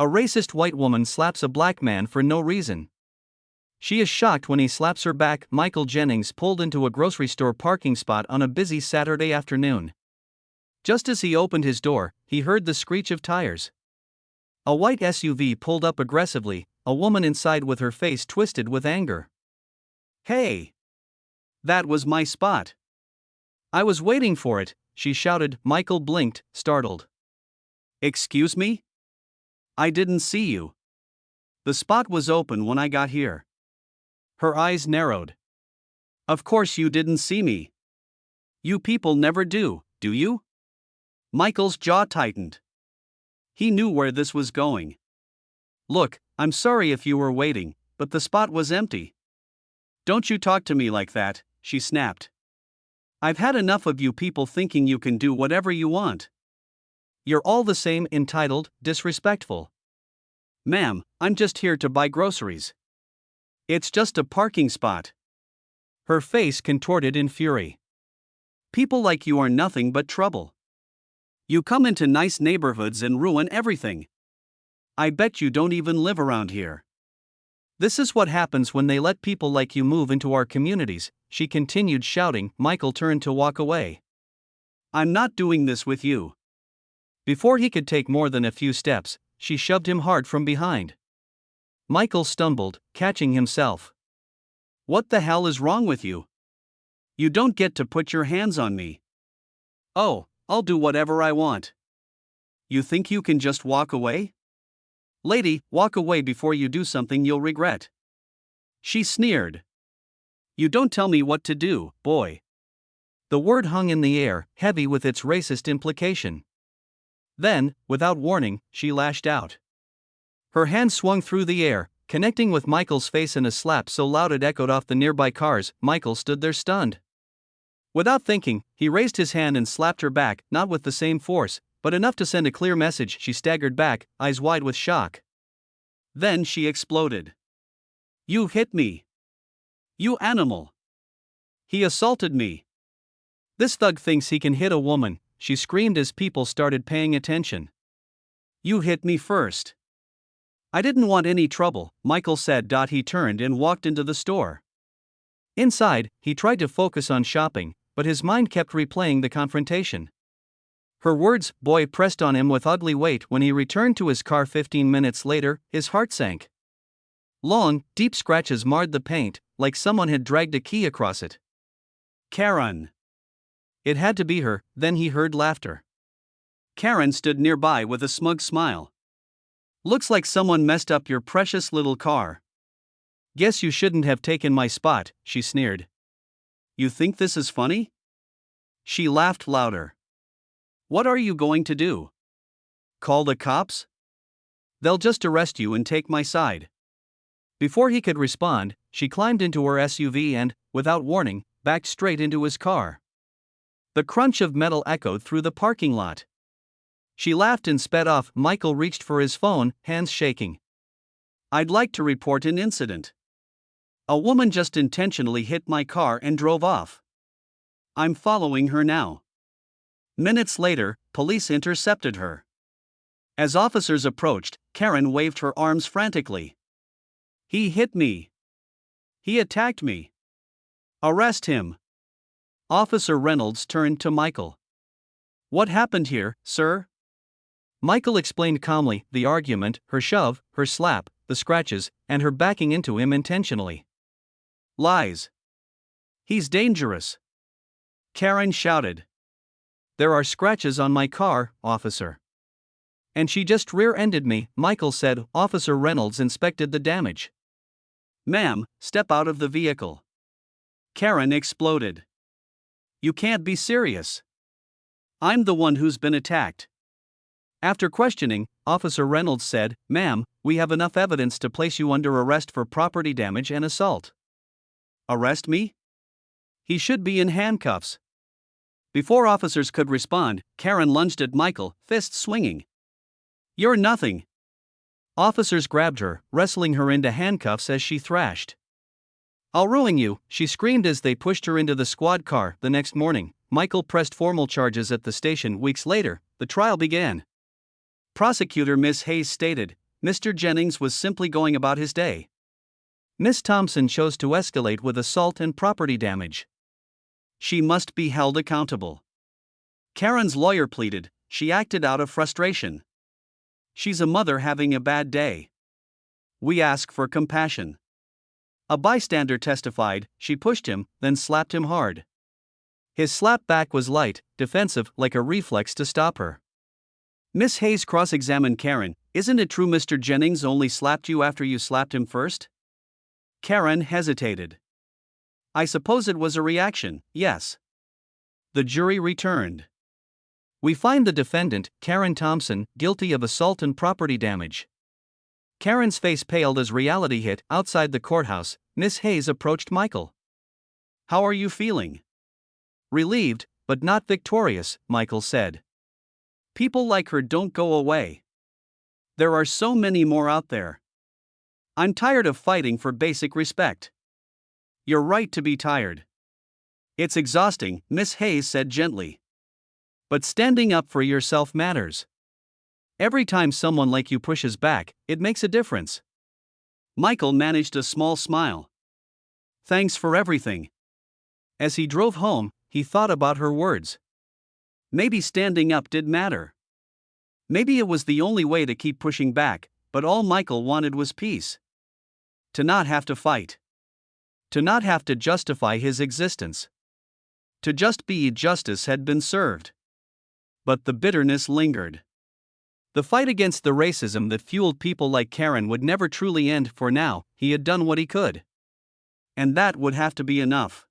A racist white woman slaps a black man for no reason. She is shocked when he slaps her back. Michael Jennings pulled into a grocery store parking spot on a busy Saturday afternoon. Just as he opened his door, he heard the screech of tires. A white SUV pulled up aggressively, a woman inside with her face twisted with anger. "Hey! That was my spot. I was waiting for it," she shouted. Michael blinked, startled. "Excuse me? I didn't see you. The spot was open when I got here." Her eyes narrowed. "Of course you didn't see me. You people never do you?" Michael's jaw tightened. He knew where this was going. "Look, I'm sorry if you were waiting, but the spot was empty." "Don't you talk to me like that," she snapped. "I've had enough of you people thinking you can do whatever you want. You're all the same, entitled, disrespectful." "Ma'am, I'm just here to buy groceries. It's just a parking spot." Her face contorted in fury. "People like you are nothing but trouble. You come into nice neighborhoods and ruin everything. I bet you don't even live around here. This is what happens when they let people like you move into our communities," she continued shouting. Michael turned to walk away. "I'm not doing this with you." Before he could take more than a few steps, she shoved him hard from behind. Michael stumbled, catching himself. "What the hell is wrong with you? You don't get to put your hands on me." "Oh, I'll do whatever I want." "You think you can just walk away? Lady, walk away before you do something you'll regret." She sneered. "You don't tell me what to do, boy." The word hung in the air, heavy with its racist implication. Then, without warning, she lashed out. Her hand swung through the air, connecting with Michael's face in a slap so loud it echoed off the nearby cars. Michael stood there stunned. Without thinking, he raised his hand and slapped her back, not with the same force, but enough to send a clear message. She staggered back, eyes wide with shock. Then she exploded. "You hit me! You animal! He assaulted me! This thug thinks he can hit a woman," she screamed as people started paying attention. "You hit me first." "I didn't want any trouble," Michael said. He turned and walked into the store. Inside, he tried to focus on shopping, but his mind kept replaying the confrontation. Her words, boy, pressed on him with ugly weight. When he returned to his car 15 minutes later, his heart sank. Long, deep scratches marred the paint, like someone had dragged a key across it. "Karen." It had to be her. Then he heard laughter. Karen stood nearby with a smug smile. "Looks like someone messed up your precious little car." "Guess you shouldn't have taken my spot," she sneered. "You think this is funny?" She laughed louder. "What are you going to do? Call the cops? They'll just arrest you and take my side." Before he could respond, she climbed into her SUV and, without warning, backed straight into his car. The crunch of metal echoed through the parking lot. She laughed and sped off. Michael reached for his phone, hands shaking. "I'd like to report an incident. A woman just intentionally hit my car and drove off. I'm following her now." Minutes later, police intercepted her. As officers approached, Karen waved her arms frantically. "He hit me. He attacked me. Arrest him." Officer Reynolds turned to Michael. "What happened here, sir?" Michael explained calmly the argument, her shove, her slap, the scratches, and her backing into him intentionally. "Lies. He's dangerous." Karen shouted. "There are scratches on my car, officer. And she just rear-ended me," Michael said. Officer Reynolds inspected the damage. "Ma'am, step out of the vehicle." Karen exploded. "You can't be serious. I'm the one who's been attacked." After questioning, Officer Reynolds said, "Ma'am, we have enough evidence to place you under arrest for property damage and assault." "Arrest me? He should be in handcuffs." Before officers could respond, Karen lunged at Michael, fists swinging. "You're nothing." Officers grabbed her, wrestling her into handcuffs as she thrashed. "I'll ruin you," she screamed as they pushed her into the squad car. The next morning, Michael pressed formal charges at the station. Weeks later, the trial began. Prosecutor Miss Hayes stated, Mr. Jennings was simply going about his day. Miss Thompson chose to escalate with assault and property damage. She must be held accountable. Karen's lawyer pleaded, she acted out of frustration. She's a mother having a bad day. We ask for compassion. A bystander testified, she pushed him, then slapped him hard. His slap back was light, defensive, like a reflex to stop her. Miss Hayes cross-examined Karen, isn't it true Mr. Jennings only slapped you after you slapped him first? Karen hesitated. I suppose it was a reaction, yes. The jury returned. We find the defendant, Karen Thompson, guilty of assault and property damage. Karen's face paled as reality hit. Outside the courthouse, Miss Hayes approached Michael. How are you feeling? Relieved, but not victorious, Michael said. People like her don't go away. There are so many more out there. I'm tired of fighting for basic respect. You're right to be tired. It's exhausting, Miss Hayes said gently. But standing up for yourself matters. Every time someone like you pushes back, it makes a difference. Michael managed a small smile. Thanks for everything. As he drove home, he thought about her words. Maybe standing up did matter. Maybe it was the only way to keep pushing back, but all Michael wanted was peace. To not have to fight. To not have to justify his existence. To just be justice had been served. But the bitterness lingered. The fight against the racism that fueled people like Karen would never truly end. For now, he had done what he could. And that would have to be enough.